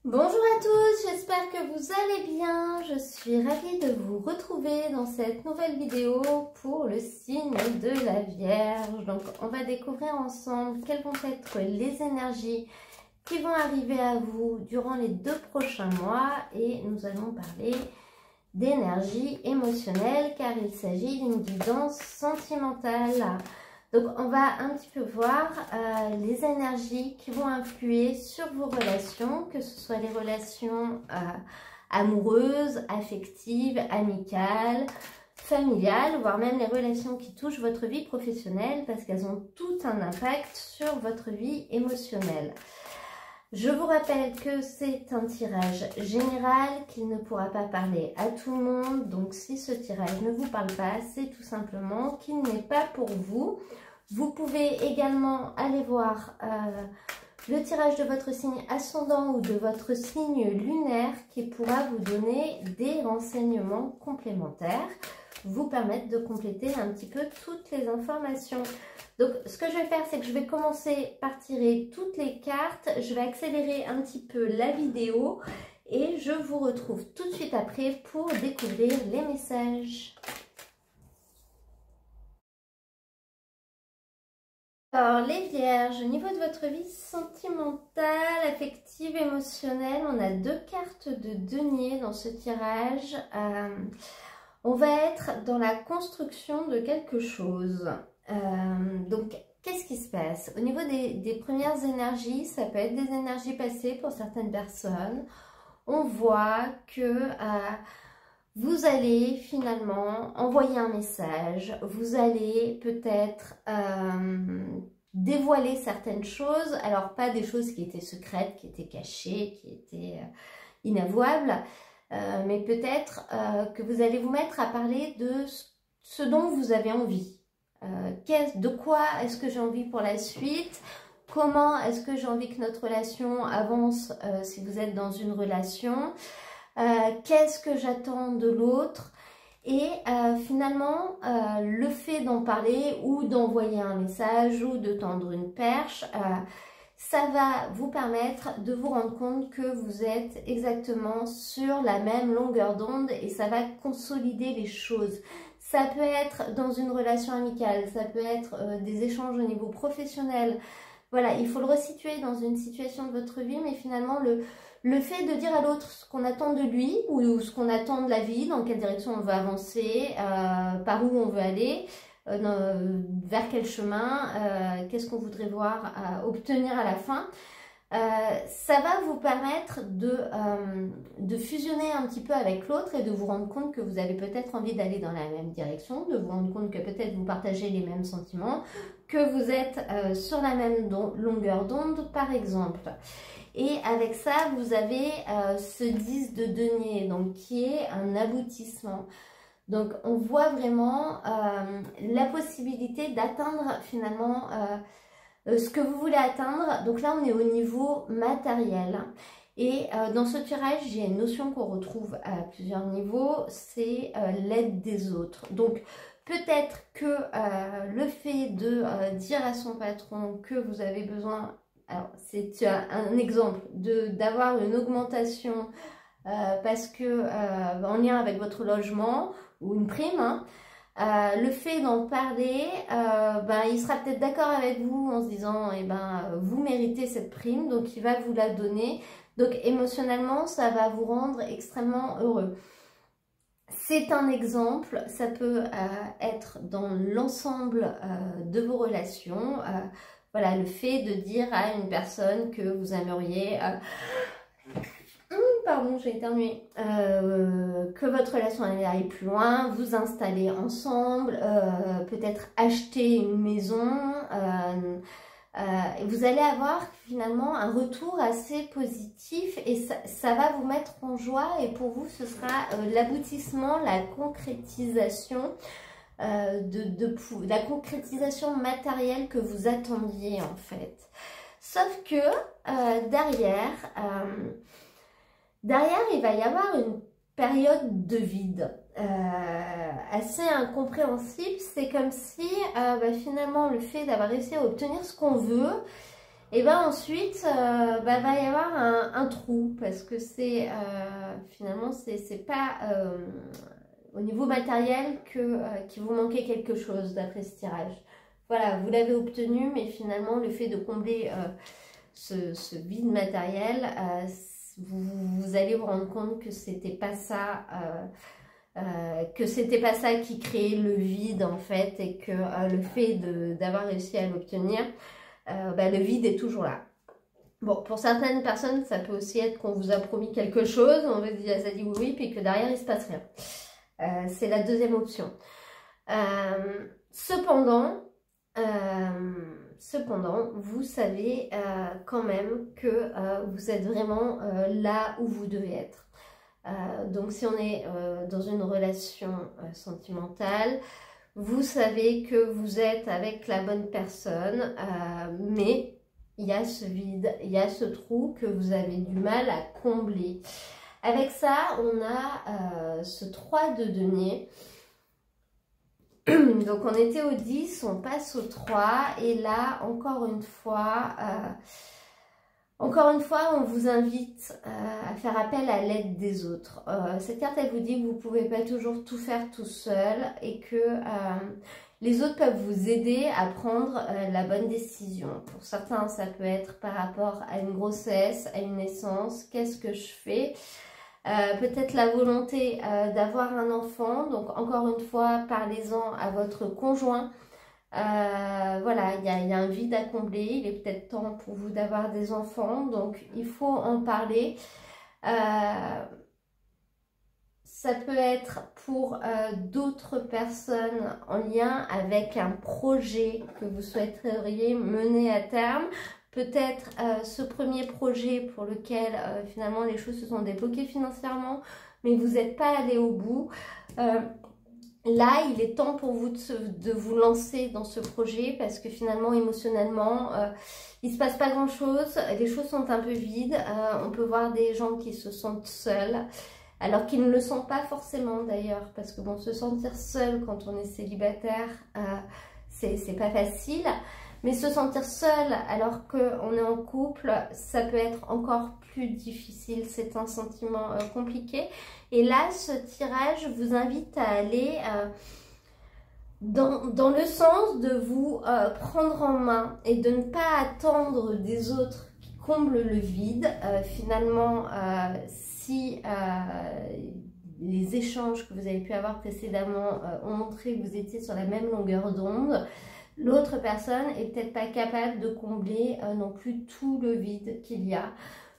Bonjour à tous, j'espère que vous allez bien. Je suis ravie de vous retrouver dans cette nouvelle vidéo pour le signe de la Vierge. Donc on va découvrir ensemble quelles vont être les énergies qui vont arriver à vous durant les 2 prochains mois et nous allons parler d'énergie émotionnelle car il s'agit d'une guidance sentimentale. Donc on va un petit peu voir les énergies qui vont influer sur vos relations, que ce soit les relations amoureuses, affectives, amicales, familiales, voire même les relations qui touchent votre vie professionnelle parce qu'elles ont tout un impact sur votre vie émotionnelle. Je vous rappelle que c'est un tirage général, qu'il ne pourra pas parler à tout le monde. Donc si ce tirage ne vous parle pas, c'est tout simplement qu'il n'est pas pour vous. Vous pouvez également aller voir le tirage de votre signe ascendant ou de votre signe lunaire qui pourra vous donner des renseignements complémentaires, vous permettre de compléter un petit peu toutes les informations. Donc ce que je vais faire, c'est que je vais commencer par tirer toutes les cartes, je vais accélérer un petit peu la vidéo et je vous retrouve tout de suite après pour découvrir les messages. Alors les Vierges, au niveau de votre vie sentimentale, affective, émotionnelle, on a 2 cartes de denier dans ce tirage. On va être dans la construction de quelque chose. Donc qu'est-ce qui se passe? Au niveau des premières énergies, ça peut être des énergies passées pour certaines personnes. On voit que vous allez finalement envoyer un message, vous allez peut-être dévoiler certaines choses, alors pas des choses qui étaient secrètes, qui étaient cachées, qui étaient inavouables, mais peut-être que vous allez vous mettre à parler de ce dont vous avez envie. De quoi est-ce que j'ai envie pour la suite? Comment est-ce que j'ai envie que notre relation avance si vous êtes dans une relation? Qu'est-ce que j'attends de l'autre? Et finalement, le fait d'en parler ou d'envoyer un message ou de tendre une perche, ça va vous permettre de vous rendre compte que vous êtes exactement sur la même longueur d'onde et ça va consolider les choses. Ça peut être dans une relation amicale, ça peut être des échanges au niveau professionnel. Voilà, il faut le resituer dans une situation de votre vie, mais finalement le fait de dire à l'autre ce qu'on attend de lui ou ce qu'on attend de la vie, dans quelle direction on veut avancer, par où on veut aller, vers quel chemin, qu'est-ce qu'on voudrait voir obtenir à la fin, ça va vous permettre de fusionner un petit peu avec l'autre et de vous rendre compte que vous avez peut-être envie d'aller dans la même direction, de vous rendre compte que peut-être vous partagez les mêmes sentiments, que vous êtes sur la même longueur d'onde par exemple. Et avec ça, vous avez ce 10 de denier, donc qui est un aboutissement. Donc on voit vraiment la possibilité d'atteindre finalement ce que vous voulez atteindre. Donc là, on est au niveau matériel. Et dans ce tirage, j'ai une notion qu'on retrouve à plusieurs niveaux, c'est l'aide des autres. Donc peut-être que le fait de dire à son patron que vous avez besoin, alors c'est un exemple, d'avoir une augmentation parce que en lien avec votre logement ou une prime, hein, le fait d'en parler, il sera peut-être d'accord avec vous en se disant vous méritez cette prime, donc il va vous la donner. Donc émotionnellement, ça va vous rendre extrêmement heureux. C'est un exemple, ça peut être dans l'ensemble de vos relations. Voilà, le fait de dire à une personne que vous aimeriez... pardon, j'ai éternué. Que votre relation aille plus loin, vous installer ensemble, peut-être acheter une maison. Vous allez avoir finalement un retour assez positif et ça va vous mettre en joie et pour vous ce sera l'aboutissement, la concrétisation la concrétisation matérielle que vous attendiez en fait. Sauf que derrière, il va y avoir une période de vide assez incompréhensible. C'est comme si finalement le fait d'avoir réussi à obtenir ce qu'on veut, Et ben ensuite, va y avoir un trou, parce que c'est finalement, c'est pas au niveau matériel qu'il vous manquait quelque chose d'après ce tirage. Voilà, vous l'avez obtenu, mais finalement, le fait de combler ce vide matériel, vous allez vous rendre compte que c'était pas ça, qui créait le vide en fait, et que le fait d'avoir réussi à l'obtenir, le vide est toujours là. Bon, pour certaines personnes, ça peut aussi être qu'on vous a promis quelque chose, on vous dit, ça dit oui, oui, puis que derrière, il se passe rien. C'est la deuxième option. Cependant, vous savez quand même que vous êtes vraiment là où vous devez être. Donc, si on est dans une relation sentimentale, vous savez que vous êtes avec la bonne personne, mais il y a ce vide, il y a ce trou que vous avez du mal à combler. Avec ça, on a ce 3 de denier. Donc, on était au 10, on passe au 3. Et là, encore une fois, on vous invite à faire appel à l'aide des autres. Cette carte, elle vous dit que vous ne pouvez pas toujours tout faire tout seul et que les autres peuvent vous aider à prendre la bonne décision. Pour certains, ça peut être par rapport à une grossesse, à une naissance. Qu'est-ce que je fais ? Peut-être la volonté d'avoir un enfant. Donc, encore une fois, parlez-en à votre conjoint. Voilà, il y a un vide à combler, il est peut-être temps pour vous d'avoir des enfants, donc il faut en parler. Ça peut être pour d'autres personnes en lien avec un projet que vous souhaiteriez mener à terme. Peut-être ce premier projet pour lequel finalement les choses se sont débloquées financièrement, mais vous n'êtes pas allé au bout. Là, il est temps pour vous de vous lancer dans ce projet parce que finalement, émotionnellement, il ne se passe pas grand-chose. Les choses sont un peu vides. On peut voir des gens qui se sentent seuls, alors qu'ils ne le sont pas forcément d'ailleurs. Parce que bon, se sentir seul quand on est célibataire, c'est pas facile. Mais se sentir seul alors qu'on est en couple, ça peut être encore plus difficile. C'est un sentiment compliqué. Et là, ce tirage vous invite à aller dans le sens de vous prendre en main et de ne pas attendre des autres qui comblent le vide. Finalement, si les échanges que vous avez pu avoir précédemment ont montré que vous étiez sur la même longueur d'onde, l'autre personne est peut-être pas capable de combler non plus tout le vide qu'il y a.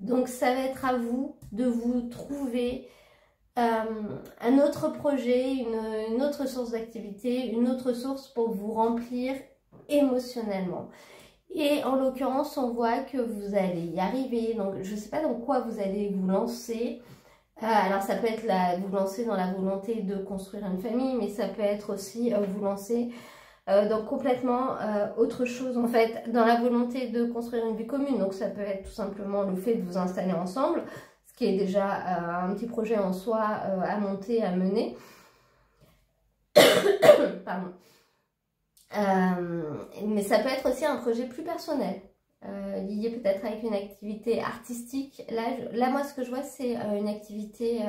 Donc ça va être à vous de vous trouver un autre projet, une autre source d'activité, une autre source pour vous remplir émotionnellement. Et en l'occurrence, on voit que vous allez y arriver. Donc je ne sais pas dans quoi vous allez vous lancer. Alors ça peut être vous lancer dans la volonté de construire une famille, mais ça peut être aussi vous lancer dans complètement autre chose en fait, dans la volonté de construire une vie commune. Donc ça peut être tout simplement le fait de vous installer ensemble, ce qui est déjà un petit projet en soi à monter, à mener. Pardon. Mais ça peut être aussi un projet plus personnel, lié peut-être avec une activité artistique. Là moi ce que je vois c'est une activité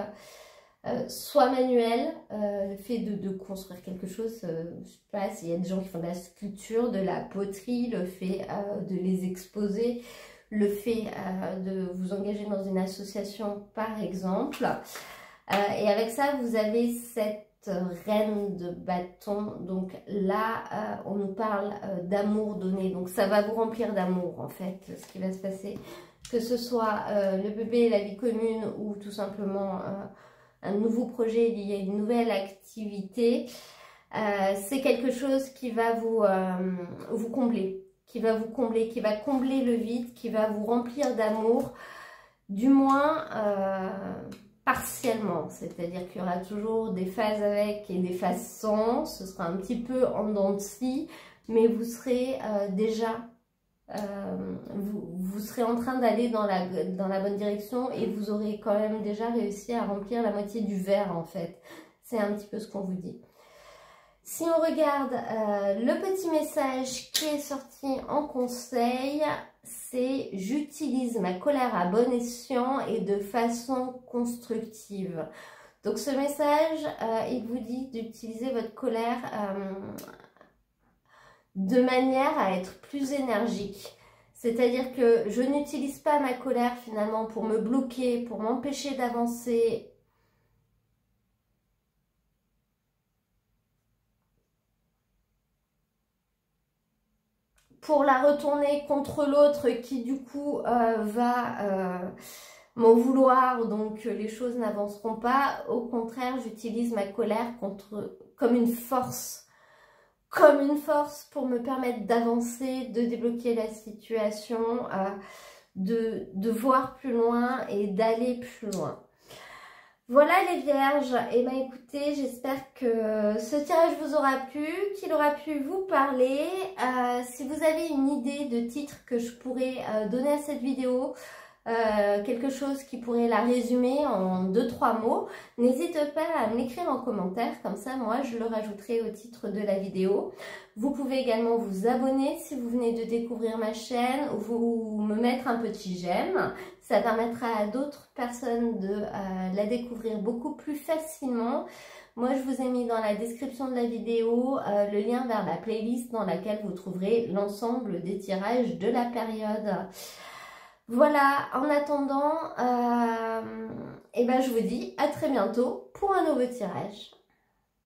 soit manuel, le fait de construire quelque chose, je sais pas s'il y a des gens qui font de la sculpture, de la poterie, le fait de les exposer, le fait de vous engager dans une association par exemple. Et avec ça, vous avez cette reine de bâton. Donc là, on nous parle d'amour donné. Donc ça va vous remplir d'amour en fait, ce qui va se passer. Que ce soit le bébé, la vie commune ou tout simplement un nouveau projet lié à une nouvelle activité. C'est quelque chose qui va vous combler. Qui va combler le vide, qui va vous remplir d'amour, du moins partiellement. C'est-à-dire qu'il y aura toujours des phases avec et des phases sans. Ce sera un petit peu en dents de scie, mais vous serez déjà, vous serez en train d'aller dans la bonne direction et vous aurez quand même déjà réussi à remplir la moitié du verre en fait. C'est un petit peu ce qu'on vous dit. Si on regarde le petit message qui est sorti en conseil, c'est « J'utilise ma colère à bon escient et de façon constructive ». Donc ce message, il vous dit d'utiliser votre colère de manière à être plus énergique. C'est-à-dire que je n'utilise pas ma colère finalement pour me bloquer, pour m'empêcher d'avancer, pour la retourner contre l'autre qui du coup va m'en vouloir, donc les choses n'avanceront pas. Au contraire, j'utilise ma colère comme une force pour me permettre d'avancer, de débloquer la situation, de voir plus loin et d'aller plus loin. Voilà les vierges, et bien écoutez, j'espère que ce tirage vous aura plu, qu'il aura pu vous parler. Si vous avez une idée de titre que je pourrais donner à cette vidéo, quelque chose qui pourrait la résumer en 2-3 mots, n'hésitez pas à me l'écrire en commentaire, comme ça moi je le rajouterai au titre de la vidéo. Vous pouvez également vous abonner si vous venez de découvrir ma chaîne, ou vous me mettre un petit j'aime. Ça permettra à d'autres personnes de la découvrir beaucoup plus facilement. Moi, je vous ai mis dans la description de la vidéo le lien vers la playlist dans laquelle vous trouverez l'ensemble des tirages de la période. Voilà, en attendant, je vous dis à très bientôt pour un nouveau tirage.